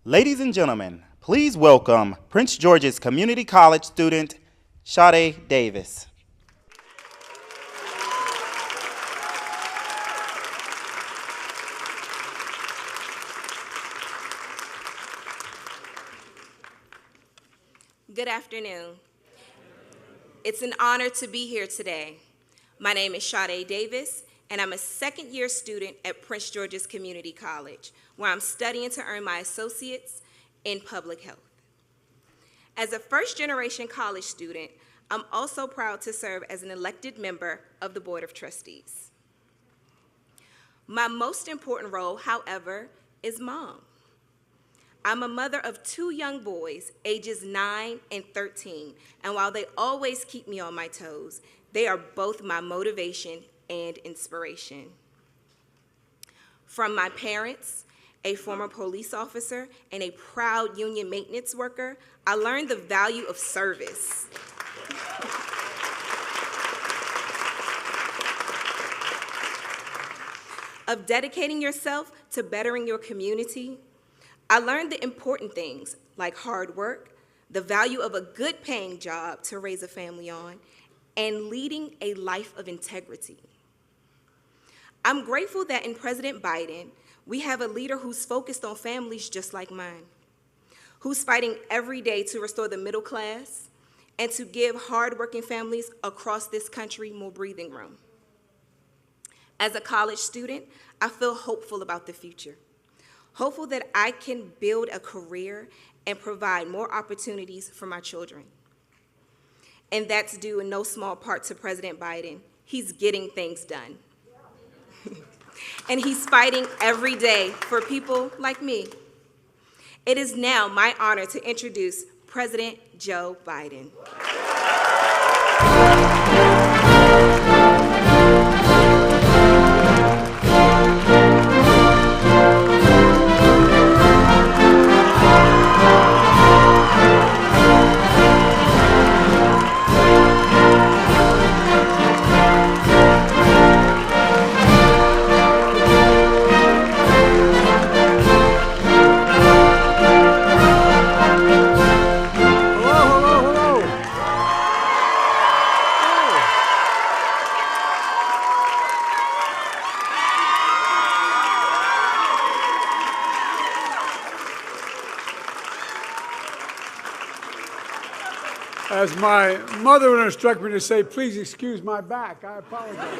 Ladies and gentlemen, please welcome Prince George's Community College student, Sade Davis. Good afternoon. It's an honor to be here today. My name is Sade Davis, and I'm a second-year student at Prince George's Community College, where I'm studying to earn my associates in public health. As a first-generation college student, I'm also proud to serve as an elected member of the Board of Trustees. My most important role, however, is mom. I'm a mother of two young boys, ages 9 and 13, and while they always keep me on my toes, they are both my motivation and inspiration. From my parents, a former police officer, and a proud union maintenance worker, I learned the value of service. Of dedicating yourself to bettering your community. I learned the important things like hard work, the value of a good paying job to raise a family on, and leading a life of integrity. I'm grateful that in President Biden, we have a leader who's focused on families just like mine, who's fighting every day to restore the middle class and to give hardworking families across this country more breathing room. As a college student, I feel hopeful about the future. Hopeful that I can build a career and provide more opportunities for my children. And that's due in no small part to President Biden. He's getting things done. And he's fighting every day for people like me. It is now my honor to introduce President Joe Biden. As my mother would instruct me to say, please excuse my back. I apologize.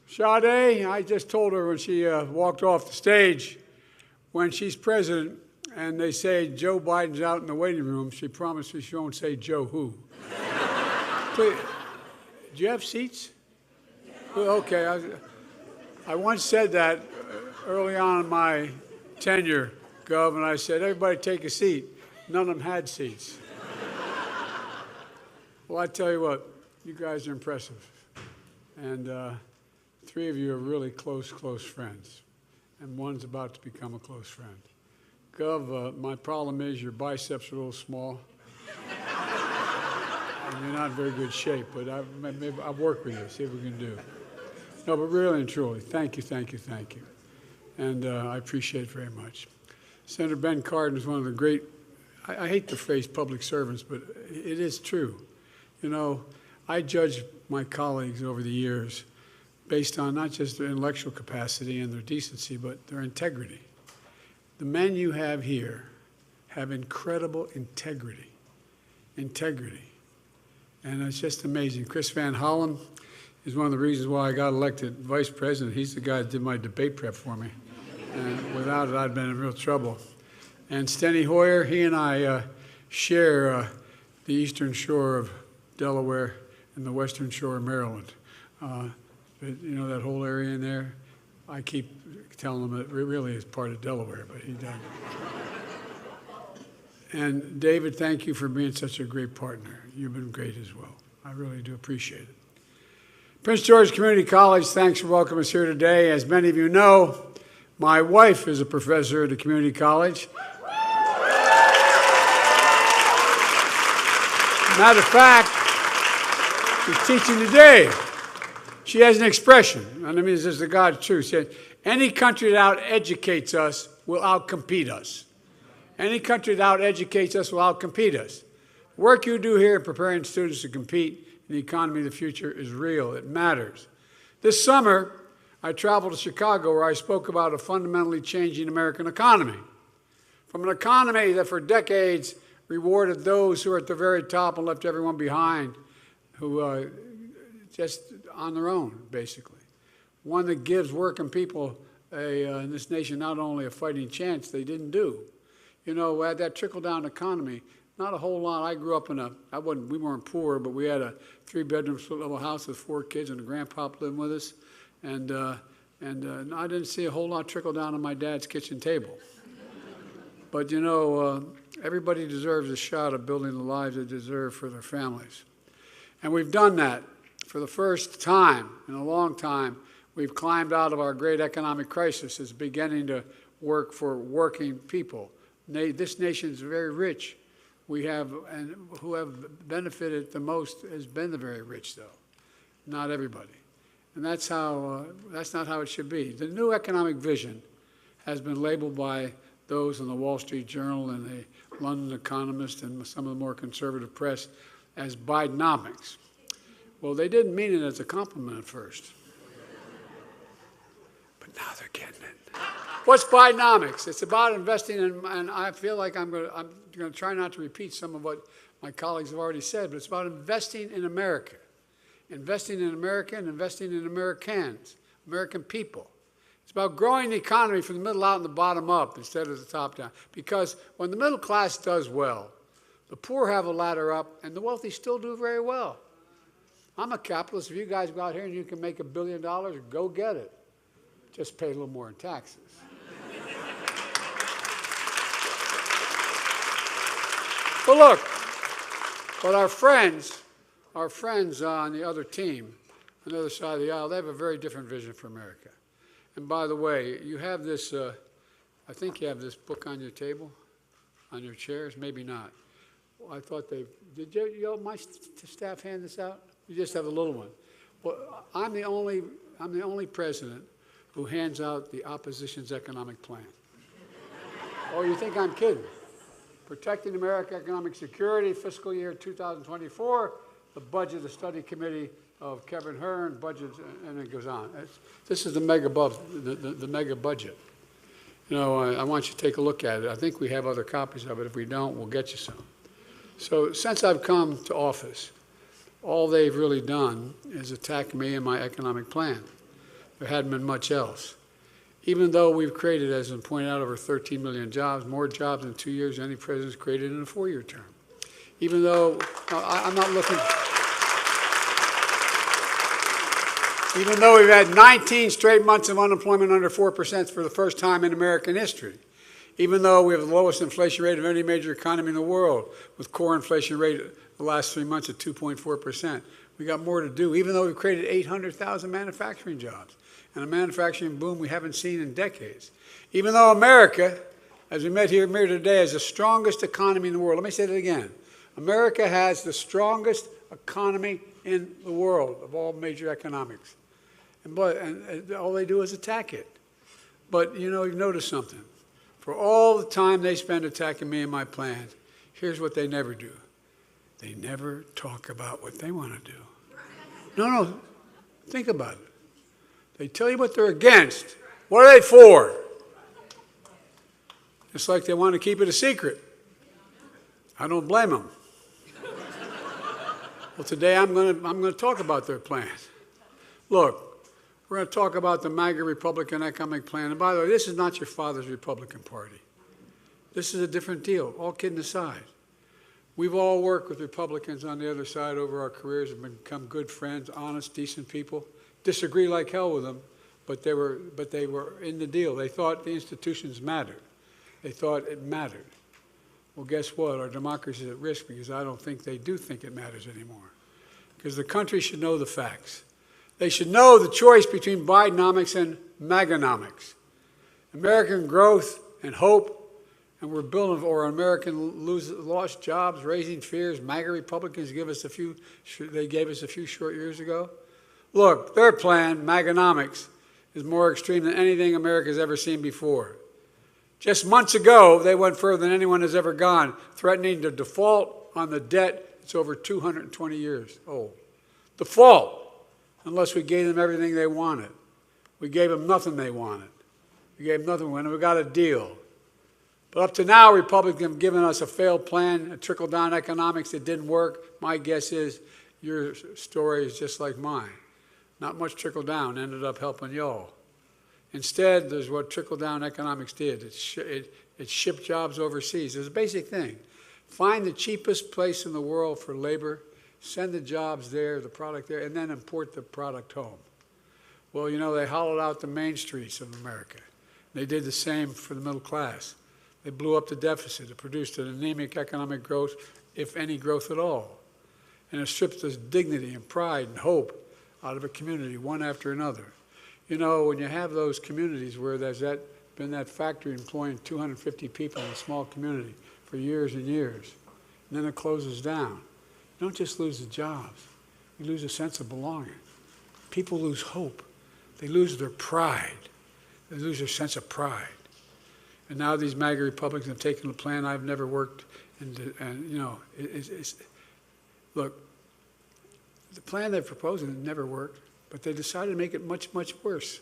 Sade, I just told her when she walked off the stage, when she's president and they say Joe Biden's out in the waiting room, she promised me she won't say Joe who. Please, do you have seats? Okay. I once said that early on in my tenure, Gov, and I said, everybody take a seat. None of them had seats. Well, I tell you what, you guys are impressive. And three of you are really close friends. And one's about to become a close friend. Gov, my problem is your biceps are a little small. And you're not in very good shape, but maybe I'll work with you, see what we can do. No, but really and truly, thank you. And I appreciate it very much. Senator Ben Cardin is one of the great, I hate the phrase public servants, but it is true. You know, I judge my colleagues over the years based on not just their intellectual capacity and their decency, but their integrity. The men you have here have incredible integrity. And it's just amazing. Chris Van Hollen is one of the reasons why I got elected vice president. He's the guy that did my debate prep for me. And without it, I'd been in real trouble. And Steny Hoyer, he and I share the eastern shore of Delaware and the western shore of Maryland. But, you know, that whole area in there, I keep telling them it really is part of Delaware, but he doesn't. And David, thank you for being such a great partner. You've been great as well. I really do appreciate it. Prince George's Community College, thanks for welcoming us here today. As many of you know, my wife is a professor at the community college. Matter of fact, she's teaching today. She has an expression, and I mean this is the God's truth. She said, any country that out-educates us will outcompete us. Any country that out-educates us will outcompete us. The work you do here in preparing students to compete in the economy of the future is real. It matters. This summer, I traveled to Chicago where I spoke about a fundamentally changing American economy. From an economy that for decades rewarded those who are at the very top and left everyone behind who just on their own, basically. One that gives working people in this nation not only a fighting chance, they didn't do. You know, we had that trickle-down economy. Not a whole lot. I grew up in we weren't poor, but we had a 3-bedroom split-level house with 4 kids and a grandpop living with us. And I didn't see a whole lot trickle down on my dad's kitchen table. But, you know, everybody deserves a shot at building the lives they deserve for their families. And we've done that for the first time in a long time. We've climbed out of our great economic crisis. It's beginning to work for working people. This nation is very rich. And who have benefited the most has been the very rich, though, not everybody. And that's not how it should be. The new economic vision has been labeled by those in the Wall Street Journal and the London Economist and some of the more conservative press as Bidenomics. Well, they didn't mean it as a compliment at first. But now they're getting it. What's Bidenomics? It's about investing in, and I feel like I'm going to try not to repeat some of what my colleagues have already said, but it's about investing in America. Investing in America and investing in Americans, American people. It's about growing the economy from the middle out and the bottom up instead of the top down. Because when the middle class does well, the poor have a ladder up, and the wealthy still do very well. I'm a capitalist. If you guys go out here and you can make $1 billion, go get it. Just pay a little more in taxes. But look, but our friends on the other team, on the other side of the aisle, they have a very different vision for America. And by the way, you have this, I think you have this book on your table, on your chairs, maybe not. Well, I thought did my staff hand this out? You just have a little one. Well, I'm the only president who hands out the opposition's economic plan. Oh, you think I'm kidding? Protecting American Economic Security, fiscal year 2024, the budget, the study committee of Kevin Hearn, budget, and it goes on. This is the mega budget. You know, I want you to take a look at it. I think we have other copies of it. If we don't, we'll get you some. So since I've come to office, all they've really done is attack me and my economic plan. There hadn't been much else. Even though we've created, as I pointed out, over 13 million jobs, more jobs in 2 years than any president's created in a 4-year term. Even though I'm not looking. Even though we've had 19 straight months of unemployment under 4% for the first time in American history. Even though we have the lowest inflation rate of any major economy in the world, with core inflation rate the last 3 months at 2.4%. We got more to do, even though we've created 800,000 manufacturing jobs and a manufacturing boom we haven't seen in decades. Even though America, as we met here today, has the strongest economy in the world. Let me say that again. America has the strongest economy in the world of all major economics. And all they do is attack it. But, you know, you've noticed something. For all the time they spend attacking me and my plan, here's what they never do. They never talk about what they want to do. No, think about it. They tell you what they're against. What are they for? It's like they want to keep it a secret. I don't blame them. Well, today I'm going to talk about their plans. Look, we're going to talk about the MAGA Republican economic plan. And by the way, this is not your father's Republican Party. This is a different deal, all kidding aside. We've all worked with Republicans on the other side over our careers and become good friends, honest, decent people. Disagree like hell with them, but they were in the deal. They thought the institutions mattered. They thought it mattered. Well, guess what? Our democracy is at risk because I don't think they do think it matters anymore. Because the country should know the facts. They should know the choice between Bidenomics and MAGAnomics. American growth and hope, and we're building, or American lost jobs, raising fears. MAGA Republicans gave us a few short years ago. Look, their plan, MAGAnomics, is more extreme than anything America's ever seen before. Just months ago, they went further than anyone has ever gone, threatening to default on the debt. It's over 220 years old. Default, unless we gave them everything they wanted. We gave them nothing they wanted. We gave them nothing when we got a deal. But up to now, Republicans have given us a failed plan, a trickle-down economics that didn't work. My guess is your story is just like mine. Not much trickle-down ended up helping y'all. Instead, there's what trickle-down economics did. It shipped jobs overseas. It's a basic thing. Find the cheapest place in the world for labor, send the jobs there, the product there, and then import the product home. Well, you know, they hollowed out the main streets of America. They did the same for the middle class. They blew up the deficit. It produced an anemic economic growth, if any growth at all. And it stripped us dignity and pride and hope out of a community, one after another. You know, when you have those communities where there's been that factory employing 250 people in a small community for years and years, and then it closes down, you don't just lose the jobs. You lose a sense of belonging. People lose hope. They lose their pride. They lose their sense of pride. And now these MAGA Republicans have taken a plan I've never worked, and you know, look, the plan they're proposing never worked, but they decided to make it much, much worse.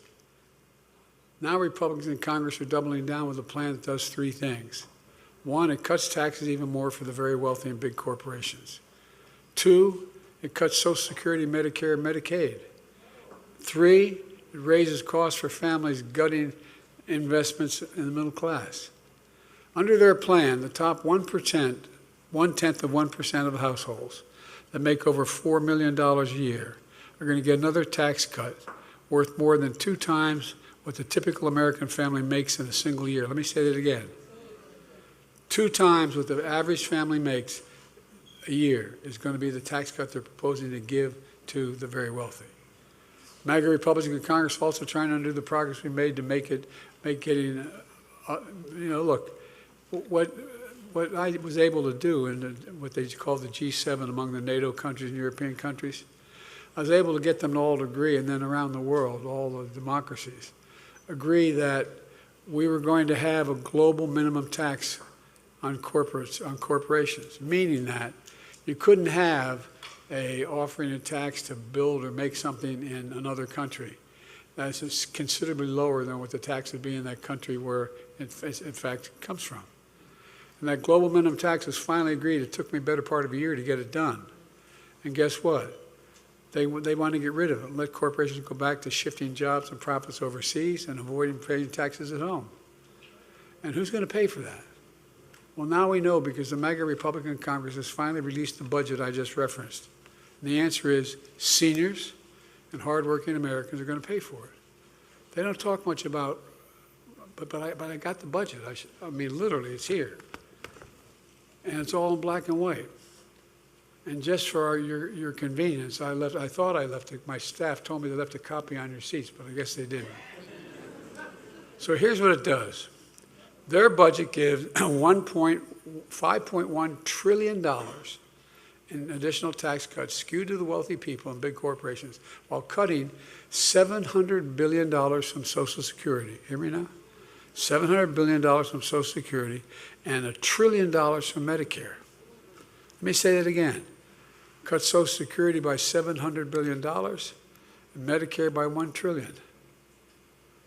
Now Republicans in Congress are doubling down with a plan that does three things. One, it cuts taxes even more for the very wealthy and big corporations. Two, it cuts Social Security, Medicare, and Medicaid. Three, it raises costs for families, gutting investments in the middle class. Under their plan, the top 1%, 1/10 of 1% of households that make over $4 million a year are going to get another tax cut worth more than 2 times what the typical American family makes in a single year. Let me say that again. 2 times what the average family makes a year is going to be the tax cut they're proposing to give to the very wealthy. MAGA Republicans in Congress are also trying to undo the progress we made to make getting, you know, look, what I was able to do in what they call the G7 among the NATO countries and European countries, I was able to get them all to agree, and then around the world, all the democracies, agree that we were going to have a global minimum tax on corporations, meaning that you couldn't have offering a tax to build or make something in another country that's considerably lower than what the tax would be in that country where in fact it comes from. And that global minimum tax was finally agreed. It took me a better part of a year to get it done. And guess what? They want to get rid of it and let corporations go back to shifting jobs and profits overseas and avoiding paying taxes at home. And who's going to pay for that? Well, now we know, because the MAGA Republican Congress has finally released the budget I just referenced. And the answer is seniors and hardworking Americans are going to pay for it. They don't talk much about, but I got the budget. I mean, literally, it's here. And it's all in black and white. And just for your convenience, I thought I left it. My staff told me they left a copy on your seats, but I guess they didn't. So here's what it does. Their budget gives $5.1 trillion in additional tax cuts skewed to the wealthy people and big corporations, while cutting $700 billion from Social Security. Hear me now? $700 billion from Social Security and $1 trillion from Medicare. Let me say that again. Cut Social Security by $700 billion and Medicare by $1 trillion.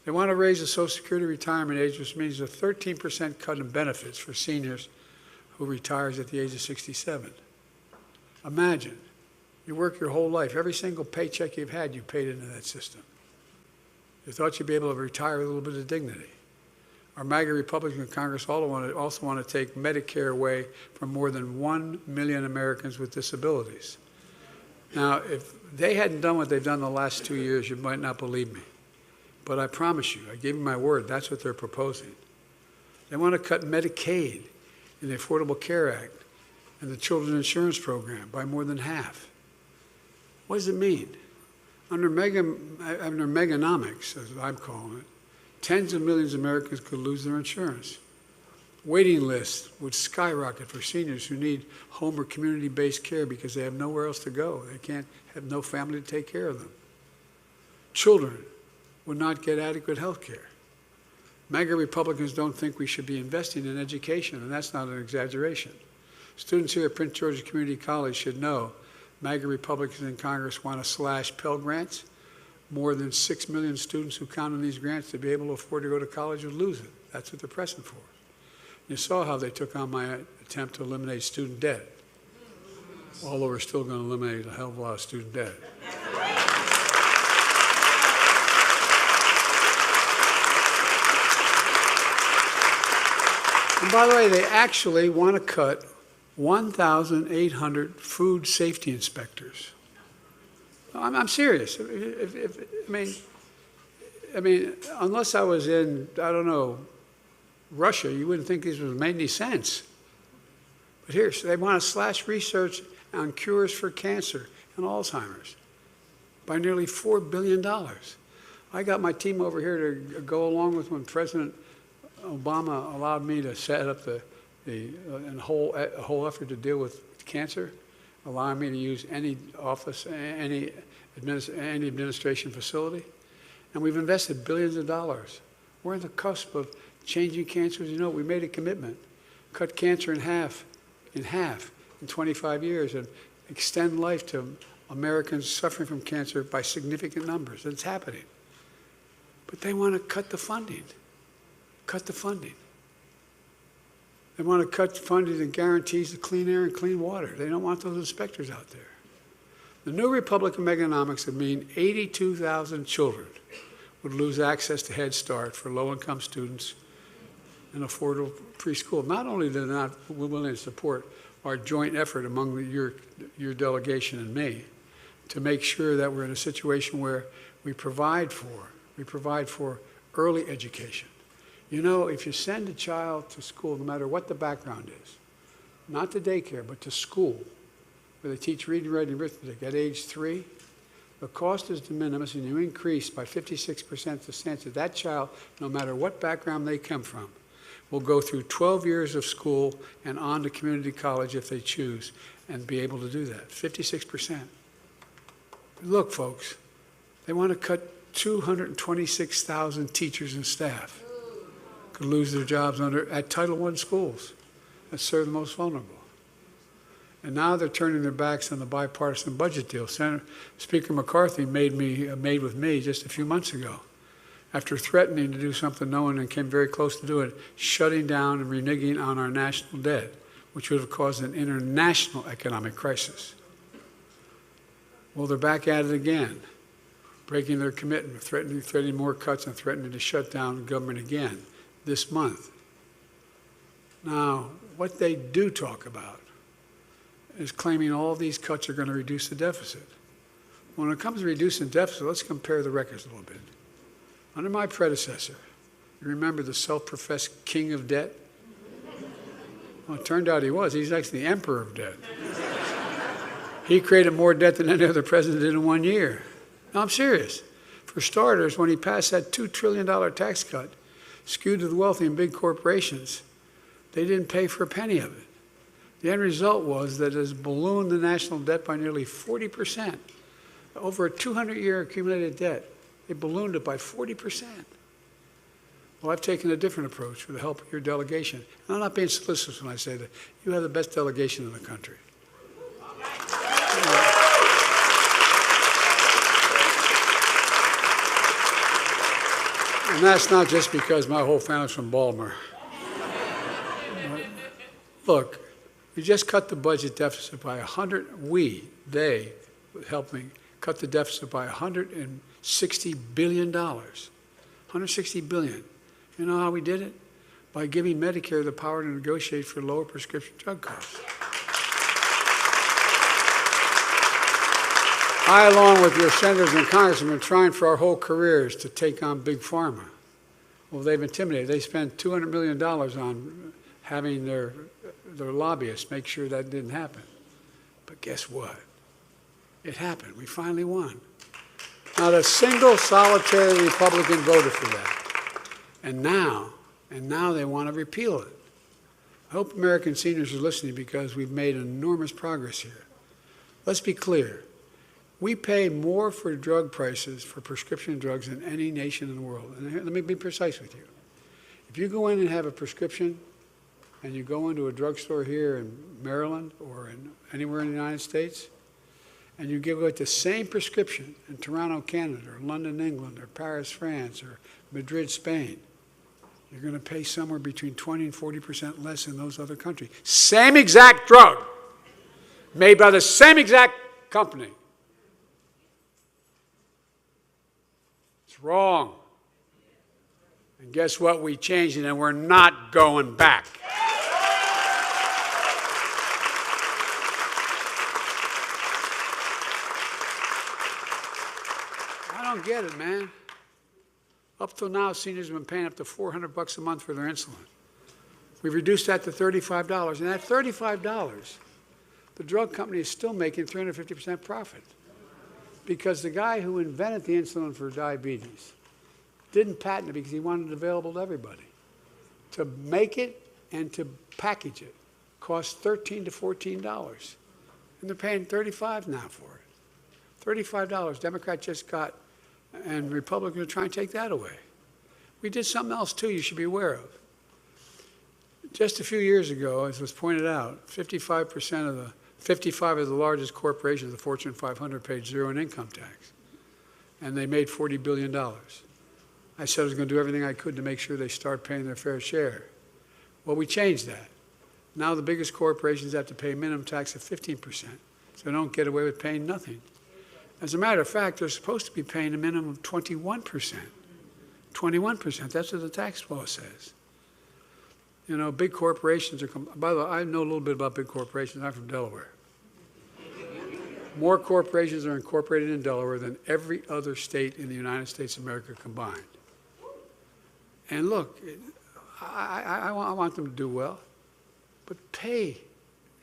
They want to raise the Social Security retirement age, which means a 13% cut in benefits for seniors who retires at the age of 67. Imagine, you work your whole life. Every single paycheck you've had, you paid into that system. You thought you'd be able to retire with a little bit of dignity. Our MAGA Republicans in Congress also want to take Medicare away from more than 1 million Americans with disabilities. Now, if they hadn't done what they've done the last 2 years, you might not believe me. But I promise you, I gave you my word, that's what they're proposing. They want to cut Medicaid in the Affordable Care Act and the Children's Insurance Program by more than half. What does it mean? Under Bidenomics, as I'm calling it, tens of millions of Americans could lose their insurance. Waiting lists would skyrocket for seniors who need home or community-based care because they have nowhere else to go. They can't have no family to take care of them. Children would not get adequate health care. MAGA Republicans don't think we should be investing in education, and that's not an exaggeration. Students here at Prince George's Community College should know MAGA Republicans in Congress want to slash Pell Grants. More than 6 million students who count on these grants to be able to afford to go to college would lose it. That's what they're pressing for. You saw how they took on my attempt to eliminate student debt, although we're still going to eliminate a hell of a lot of student debt. And by the way, they actually want to cut 1,800 food safety inspectors. I'm serious. I mean, unless I was in, I don't know, Russia, you wouldn't think this would make any sense. But here, so they want to slash research on cures for cancer and Alzheimer's by nearly $4 billion. I got my team over here to go along with when President Obama allowed me to set up a whole effort to deal with cancer, allowing me to use any office, any administration facility. And we've invested billions of dollars. We're on the cusp of changing cancer. As you know, we made a commitment, cut cancer in half in 25 years and extend life to Americans suffering from cancer by significant numbers. It's happening. But they want to cut the funding. Cut the funding. They want to cut funding that guarantees the clean air and clean water. They don't want those inspectors out there. The new Republican Bidenomics would mean 82,000 children would lose access to Head Start for low-income students and affordable preschool. Not only are they not willing to support our joint effort among your delegation and me to make sure that we're in a situation where we provide for early education. You know, if you send a child to school, no matter what the background is, not to daycare, but to school, where they teach reading, writing, arithmetic at age 3, the cost is de minimis, and you increase by 56% the chance that that child, no matter what background they come from, will go through 12 years of school and on to community college if they choose, and be able to do that. 56%. Look, folks, they want to cut 226,000 teachers and staff. Could lose their jobs at Title I schools that serve the most vulnerable. And now they're turning their backs on the bipartisan budget deal. Speaker McCarthy made with me just a few months ago, after threatening to do something no one came very close to doing, shutting down and reneging on our national debt, which would have caused an international economic crisis. Well, they're back at it again, breaking their commitment, threatening more cuts and threatening to shut down the government again this month. Now, what they do talk about is claiming all these cuts are going to reduce the deficit. When it comes to reducing deficit, let's compare the records a little bit. Under my predecessor, you remember the self-professed king of debt? Well, it turned out he was. He's actually the emperor of debt. He created more debt than any other president did in 1 year. No, I'm serious. For starters, when he passed that $2 trillion tax cut, skewed to the wealthy and big corporations, they didn't pay for a penny of it. The end result was that it has ballooned the national debt by nearly 40%. Over a 200-year accumulated debt, they ballooned it by 40%. Well, I've taken a different approach with the help of your delegation. And I'm not being solicitous when I say that. You have the best delegation in the country. And that's not just because my whole family's from Baltimore. Look, we just cut the budget deficit by they helped me cut the deficit by $160 billion. $160 billion. You know how we did it? By giving Medicare the power to negotiate for lower prescription drug costs. I, along with your senators and congressmen, have been trying for our whole careers to take on Big Pharma. Well, they've intimidated. They spent $200 million on having their lobbyists make sure that didn't happen. But guess what? It happened. We finally won. Not a single solitary Republican voted for that. And now they want to repeal it. I hope American seniors are listening because we've made enormous progress here. Let's be clear. We pay more for drug prices for prescription drugs than any nation in the world. And let me be precise with you. If you go in and have a prescription, and you go into a drugstore here in Maryland or anywhere in the United States, and you get the same prescription in Toronto, Canada, or London, England, or Paris, France, or Madrid, Spain, you're going to pay somewhere between 20 and 40% less in those other countries. Same exact drug, made by the same exact company. It's wrong. And guess what? We changed it, and we're not going back. I don't get it, man. Up till now, seniors have been paying up to $400 a month for their insulin. We've reduced that to $35, and at $35, the drug company is still making 350% profit. Because the guy who invented the insulin for diabetes didn't patent it because he wanted it available to everybody. To make it and to package it costs $13 to $14. And they're paying $35 now for it. $35. Democrats just got, and Republicans are trying to take that away. We did something else too you should be aware of. Just a few years ago, as was pointed out, 55 of the largest corporations, the Fortune 500, paid zero in income tax. And they made $40 billion. I said I was going to do everything I could to make sure they start paying their fair share. Well, we changed that. Now the biggest corporations have to pay a minimum tax of 15%, so they don't get away with paying nothing. As a matter of fact, they're supposed to be paying a minimum of 21%. 21%, that's what the tax law says. You know, big corporations are, by the way, I know a little bit about big corporations. I'm from Delaware. More corporations are incorporated in Delaware than every other state in the United States of America combined. And look, I want them to do well, but pay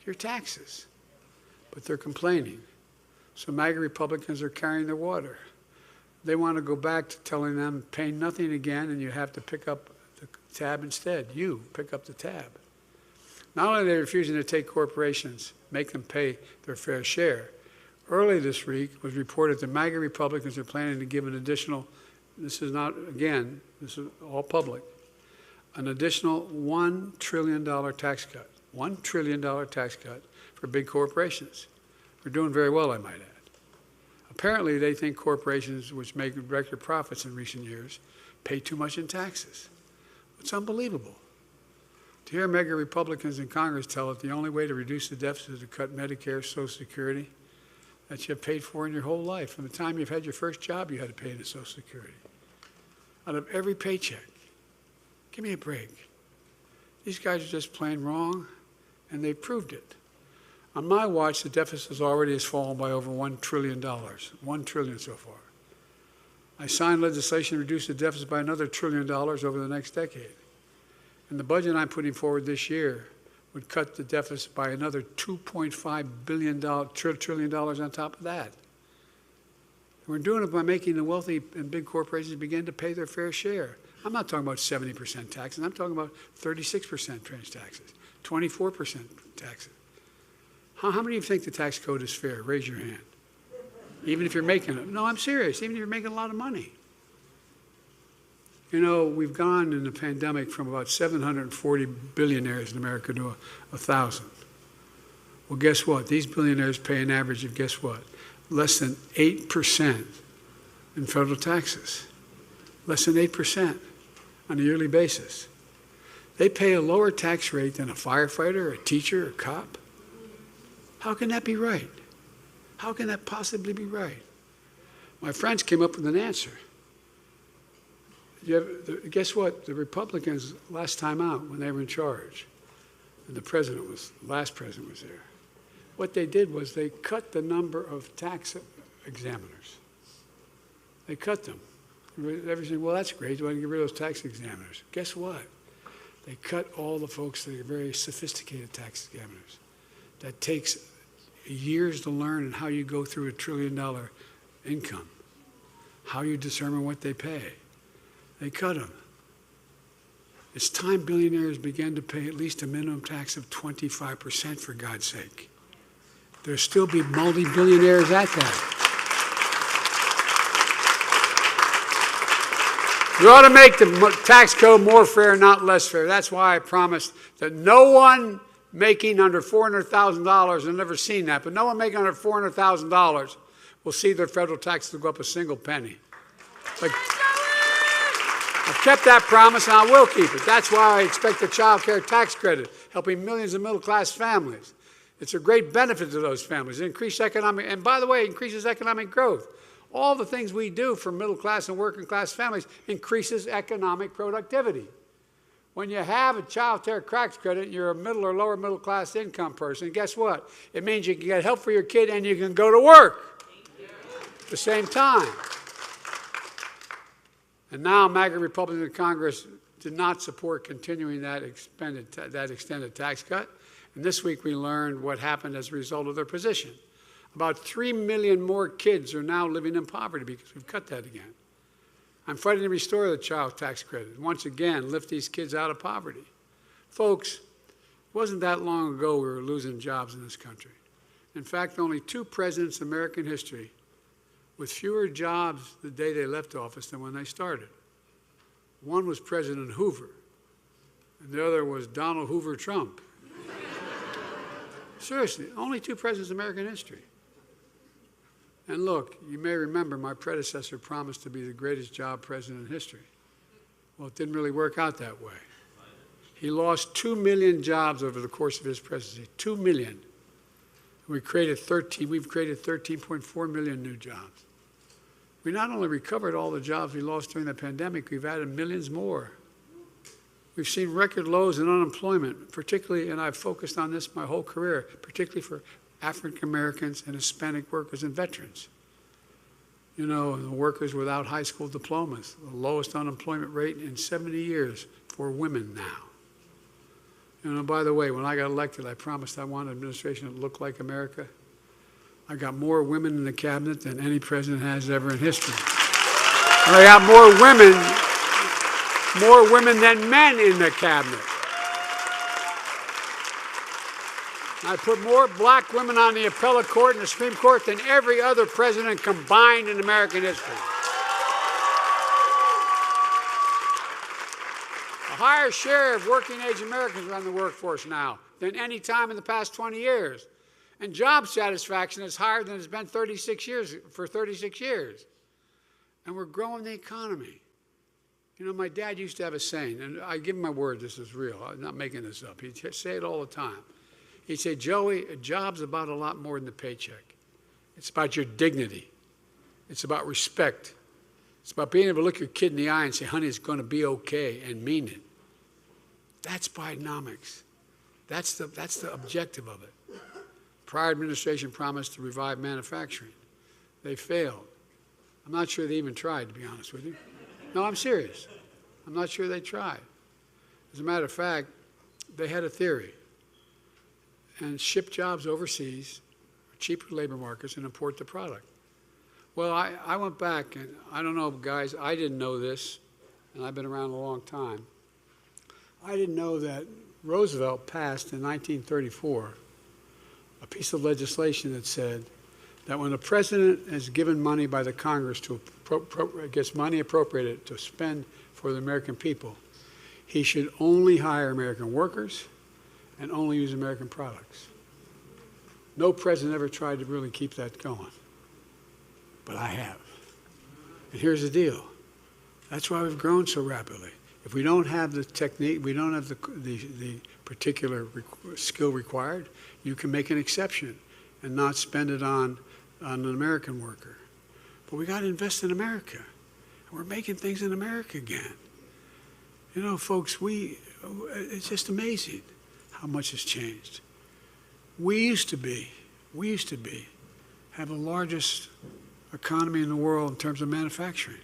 your taxes. But they're complaining. So MAGA Republicans are carrying their water. They want to go back to telling them, pay nothing again, and you have to pick up the tab instead. You pick up the tab. Not only are they refusing to take corporations, make them pay their fair share. Early this week was reported that MAGA Republicans are planning to give an additional, this is not, again, this is all public, an additional $1 trillion tax cut. $1 trillion tax cut for big corporations. We're doing very well, I might add. Apparently, they think corporations which make record profits in recent years pay too much in taxes. It's unbelievable. To hear MAGA Republicans in Congress tell it the only way to reduce the deficit is to cut Medicare, Social Security, that you have paid for in your whole life. From the time you've had your first job, you had to pay into Social Security. Out of every paycheck. Give me a break. These guys are just plain wrong, and they've proved it. On my watch, the deficit already has fallen by over $1 trillion. $1 trillion so far. I signed legislation to reduce the deficit by another $1 trillion over the next decade. And the budget I'm putting forward this year would cut the deficit by another $2.5 trillion on top of that. And we're doing it by making the wealthy and big corporations begin to pay their fair share. I'm not talking about 70% taxes. I'm talking about 36% fringe taxes, 24% taxes. How many of you think the tax code is fair? Raise your hand. Even if you're making it. No, I'm serious. Even if you're making a lot of money. You know, we've gone in the pandemic from about 740 billionaires in America to 1,000. Well, guess what? These billionaires pay an average of, guess what? Less than 8% in federal taxes. Less than 8% on a yearly basis. They pay a lower tax rate than a firefighter, a teacher, a cop. How can that be right? How can that possibly be right? My friends came up with an answer. Guess what? The Republicans, last time out, when they were in charge, and last president was there, what they did was they cut the number of tax examiners. They cut them. Everybody said, well, that's great. You want to get rid of those tax examiners. Guess what? They cut all the folks that are very sophisticated tax examiners. That takes years to learn and how you go through $1 trillion income, how you determine what they pay. They cut them. It's time billionaires began to pay at least a minimum tax of 25%, for God's sake. There'll still be multi-billionaires at that. We ought to make the tax code more fair, not less fair. That's why I promised that no one making under $400,000, I've never seen that, but no one making under $400,000 will see their federal taxes go up a single penny. Like, I've kept that promise, and I will keep it. That's why I expect the child care tax credit, helping millions of middle-class families. It's a great benefit to those families. It increases economic, and by the way, it increases economic growth. All the things we do for middle-class and working-class families increases economic productivity. When you have a child care tax credit, you're a middle or lower middle-class income person, guess what? It means you can get help for your kid and you can go to work at the same time. And now MAGA Republicans in Congress did not support continuing that extended tax cut. And this week we learned what happened as a result of their position. About 3 million more kids are now living in poverty because we've cut that again. I'm fighting to restore the child tax credit and once again lift these kids out of poverty. Folks, it wasn't that long ago we were losing jobs in this country. In fact, only 2 presidents in American history with fewer jobs the day they left office than when they started. One was President Hoover, and the other was Donald Hoover Trump. Seriously, only 2 presidents in American history. And look, you may remember my predecessor promised to be the greatest job president in history. Well, it didn't really work out that way. He lost 2 million jobs over the course of his presidency, 2 million. We've created 13.4 million new jobs. We not only recovered all the jobs we lost during the pandemic, we've added millions more. We've seen record lows in unemployment, particularly, and I've focused on this my whole career, particularly for African Americans and Hispanic workers and veterans. You know, the workers without high school diplomas, the lowest unemployment rate in 70 years for women now. You know, by the way, when I got elected, I promised I wanted an administration that looked like America. I got more women in the cabinet than any president has ever in history. And I got more women than men in the cabinet. I put more black women on the appellate court and the Supreme Court than every other president combined in American history. A higher share of working-age Americans are in the workforce now than any time in the past 20 years. And job satisfaction is higher than it's been for 36 years. And we're growing the economy. You know, my dad used to have a saying, and I give him my word this is real. I'm not making this up. He'd say it all the time. He'd say, Joey, a job's about a lot more than the paycheck. It's about your dignity. It's about respect. It's about being able to look your kid in the eye and say, honey, it's going to be okay, and mean it. That's Bidenomics. That's the objective of it. Prior administration promised to revive manufacturing. They failed. I'm not sure they even tried, to be honest with you. No, I'm serious. I'm not sure they tried. As a matter of fact, they had a theory. And ship jobs overseas, cheaper labor markets, and import the product. Well, I went back, and I don't know, guys, I didn't know this, and I've been around a long time. I didn't know that Roosevelt passed in 1934 a piece of legislation that said that when the president is given money by the Congress gets money appropriated to spend for the American people, he should only hire American workers and only use American products. No president ever tried to really keep that going, but I have. And here's the deal. That's why we've grown so rapidly. If we don't have the technique, we don't have the particular skill required, you can make an exception and not spend it on an American worker. But we got to invest in America. And we're making things in America again. You know, folks, it's just amazing how much has changed. We used to have the largest economy in the world in terms of manufacturing.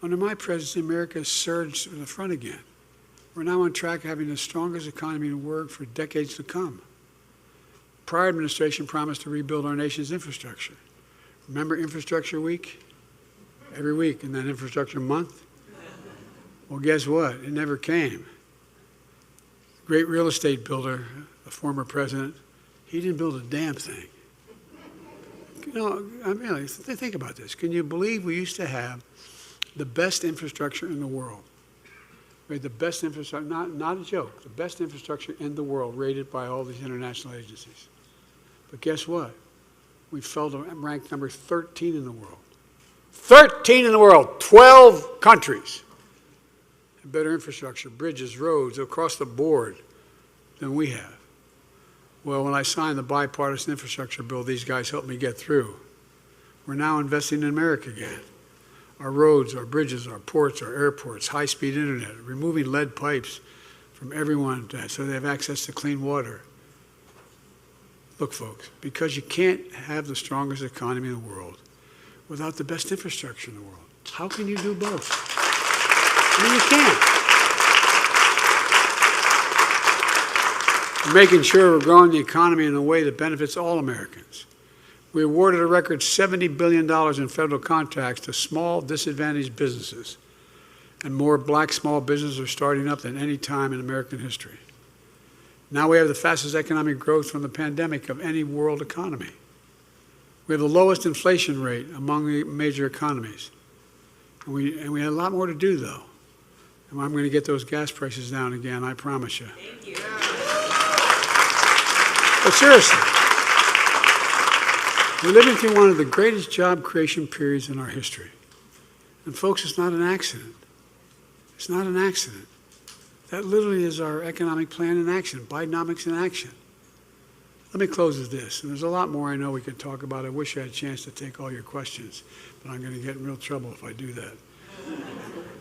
Under my presidency, America has surged to the front again. We're now on track of having the strongest economy in the world for decades to come. Prior administration promised to rebuild our nation's infrastructure. Remember Infrastructure Week? Every week, and then Infrastructure Month? Well, guess what? It never came. Great real estate builder, a former president, he didn't build a damn thing. You know, I mean, think about this. Can you believe we used to have the best infrastructure in the world. We had the best infrastructure, not a joke, the best infrastructure in the world rated by all these international agencies. But guess what? We fell to rank number 13 in the world. 13 in the world, 12 countries. And better infrastructure, bridges, roads, across the board than we have. Well, when I signed the bipartisan infrastructure bill, these guys helped me get through. We're now investing in America again. Our roads, our bridges, our ports, our airports, high-speed internet, removing lead pipes from everyone so they have access to clean water. Look, folks, because you can't have the strongest economy in the world without the best infrastructure in the world. How can you do both? I mean, you can't. We're making sure we're growing the economy in a way that benefits all Americans. We awarded a record $70 billion in federal contracts to small, disadvantaged businesses, and more black small businesses are starting up than any time in American history. Now we have the fastest economic growth from the pandemic of any world economy. We have the lowest inflation rate among the major economies. And we have a lot more to do, though. And I'm going to get those gas prices down again, I promise you. Thank you. But seriously, we're living through one of the greatest job creation periods in our history. And folks, it's not an accident. It's not an accident. That literally is our economic plan in action, Bidenomics in action. Let me close with this, and there's a lot more I know we could talk about. I wish I had a chance to take all your questions, but I'm going to get in real trouble if I do that.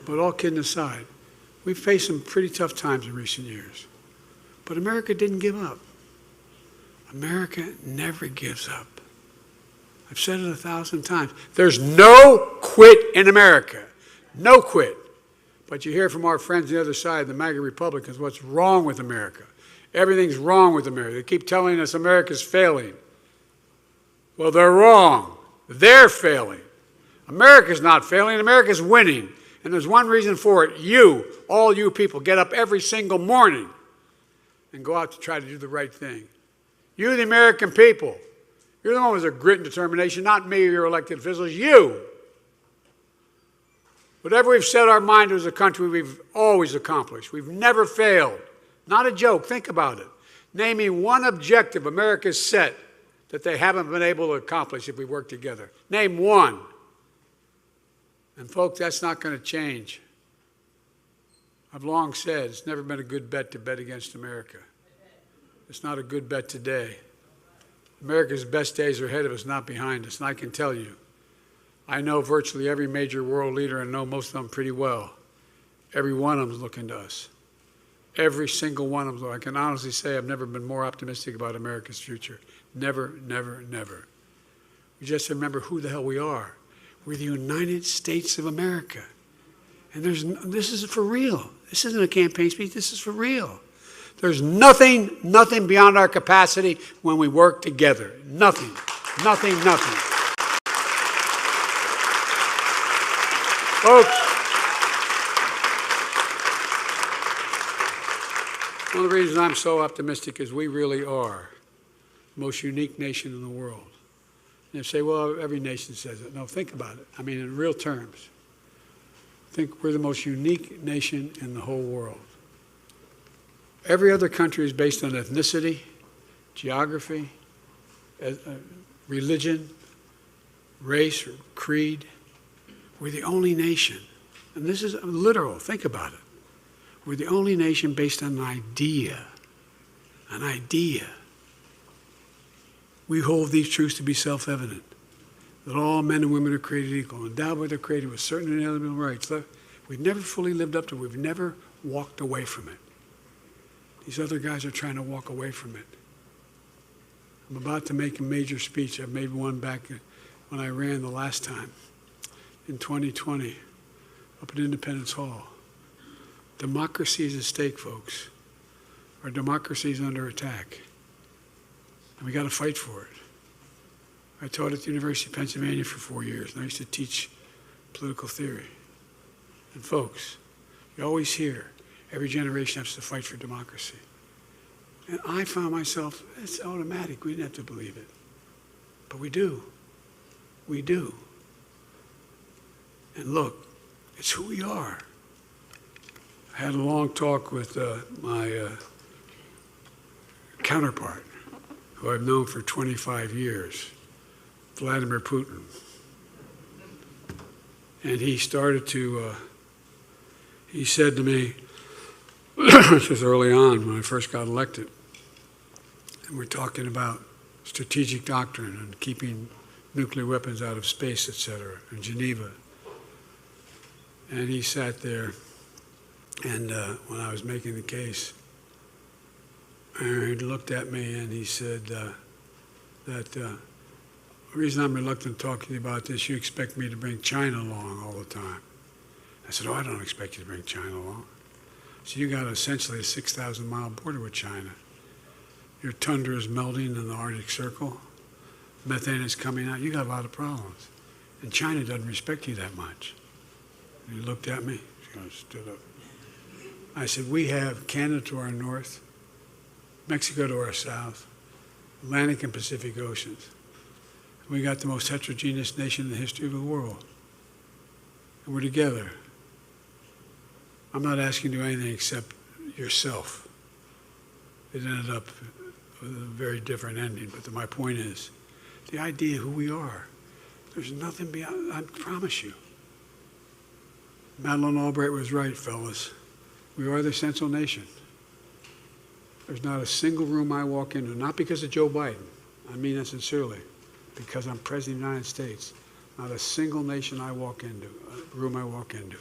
But all kidding aside, we've faced some pretty tough times in recent years. But America didn't give up. America never gives up. I've said it 1,000 times. There's no quit in America. No quit. But you hear from our friends on the other side, the MAGA Republicans, what's wrong with America. Everything's wrong with America. They keep telling us America's failing. Well, they're wrong. They're failing. America's not failing. America's winning. And there's one reason for it. You, all you people, get up every single morning and go out to try to do the right thing. You, the American people, you're the ones with grit and determination, not me or your elected officials, you. Whatever we've set our mind to as a country, we've always accomplished. We've never failed. Not a joke. Think about it. Name me one objective America's set that they haven't been able to accomplish if we work together. Name one. And folks, that's not going to change. I've long said it's never been a good bet to bet against America. It's not a good bet today. America's best days are ahead of us, not behind us, and I can tell you. I know virtually every major world leader and know most of them pretty well. Every one of them is looking to us. Every single one of them. I can honestly say I've never been more optimistic about America's future. Never, never, never. We just remember who the hell we are. We're the United States of America. And this is for real. This isn't a campaign speech. This is for real. There's nothing beyond our capacity when we work together. Nothing. Folks, one of the reasons I'm so optimistic is we really are the most unique nation in the world. And they say, well, every nation says it. No, think about it. I mean, in real terms. Think we're the most unique nation in the whole world. Every other country is based on ethnicity, geography, religion, race, or creed. We're the only nation, and this is literal, think about it. We're the only nation based on an idea. An idea. We hold these truths to be self-evident, that all men and women are created equal, endowed by their Creator with certain inalienable rights. We've never fully lived up to it. We've never walked away from it. These other guys are trying to walk away from it. I'm about to make a major speech. I made one back when I ran the last time in 2020 up at Independence Hall. Democracy is at stake, folks. Our democracy is under attack. And we got to fight for it. I taught at the University of Pennsylvania for 4 years, and I used to teach political theory. And folks, you always hear every generation has to fight for democracy. And I found myself, it's automatic. We didn't have to believe it. But we do. We do. And look, It's who we are. I had a long talk with my counterpart, who I've known for 25 years, Vladimir Putin. And he started to, he said to me, this was early on when I first got elected, and we're talking about strategic doctrine and keeping nuclear weapons out of space, etc., in Geneva. And he sat there, and when I was making the case, he looked at me and he said that the reason I'm reluctant to talk to you about this, you expect me to bring China along all the time. I said, oh, I don't expect you to bring China along. So you got essentially a 6,000-mile border with China. Your tundra is melting in the Arctic Circle. Methane is coming out. You got a lot of problems. And China doesn't respect you that much. And he looked at me. She kind of stood up. I said, we have Canada to our north, Mexico to our south, Atlantic and Pacific Oceans. We got the most heterogeneous nation in the history of the world. And we're together. I'm not asking you to do anything except yourself. It ended up with a very different ending, but my point is, the idea of who we are, there's nothing beyond, I promise you. Madeleine Albright was right, fellas. We are the essential nation. There's not a single room I walk into, not because of Joe Biden, I mean that sincerely, because I'm President of the United States. Not a single nation I walk into, room I walk into.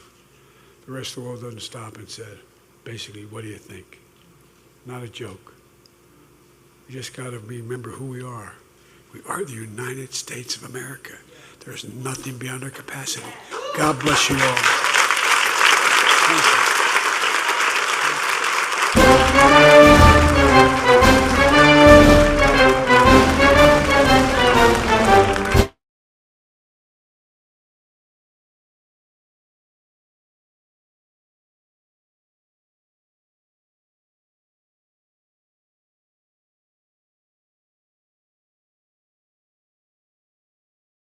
The rest of the world doesn't stop and say, basically, what do you think? Not a joke. We just got to remember who we are. We are the United States of America. There's nothing beyond our capacity. God bless you all.